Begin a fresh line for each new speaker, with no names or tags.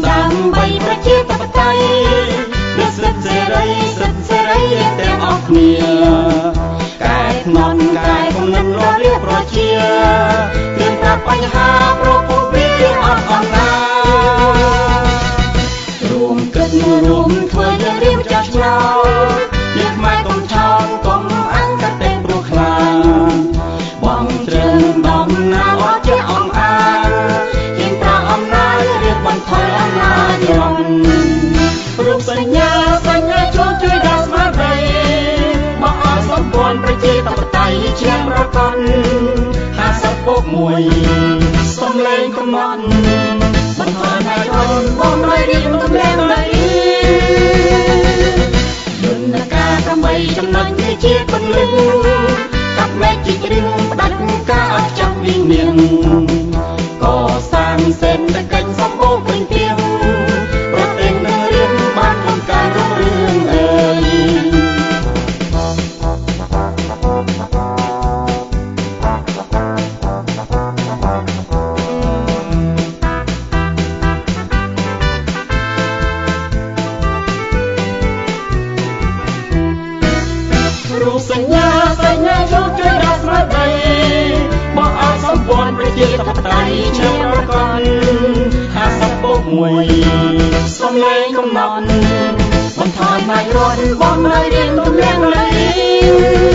ដើម្បីប្រជាធិបតេយ្យនិងសិទ្ធិសេរីទាំងអស់គ្នាកែខ្នន់កែគំនិតរលាប្រជាមានតែបញ្ហាប្រភពវាអត់អន់ណារួមគិតរួមធ្វើយើងរៀបចាស់ឆ្នោតយើងម៉ែកុំឆោតកុំអញកាត់តែព្រោះខ្លាចបងត្រឹមដំណាអត់ជាអំអានជាតាអំណាចរៀបបន្ថយអំណាចរដ្ឋរូបសញ្ញាជួយដល់ស្មារតីមកអស់សម្ព័ន្ធប្រជាធិបតេយ្យជាប្រព័ន្ធ50ពុក1សំឡេងកំណត់បន្ថយហើយរត់បំរើរៀងទម្លាក់ដីយន្តការដើម្បីចំណុចនេះជាពន្លឺកាប់មែកជីគ្រឿងផ្ដាច់ការអត់ចាប់វិមាន កសាងសេដ្ឋកិច្ចសម្បូរពេញទៀងប្រទេសនឹងរៀងបានក្នុងការរុងរឿងអើយរូបសញ្ញាជួយដល់ស្មារតីមកអស់សម្ព័ន្ធប្រជាធិបតេយ្យជាប្រព័ន្ធ50ពុក1សំឡេងកំណត់បន្ថយម៉ាច់រត់បំរើរៀងទម្លាក់ដី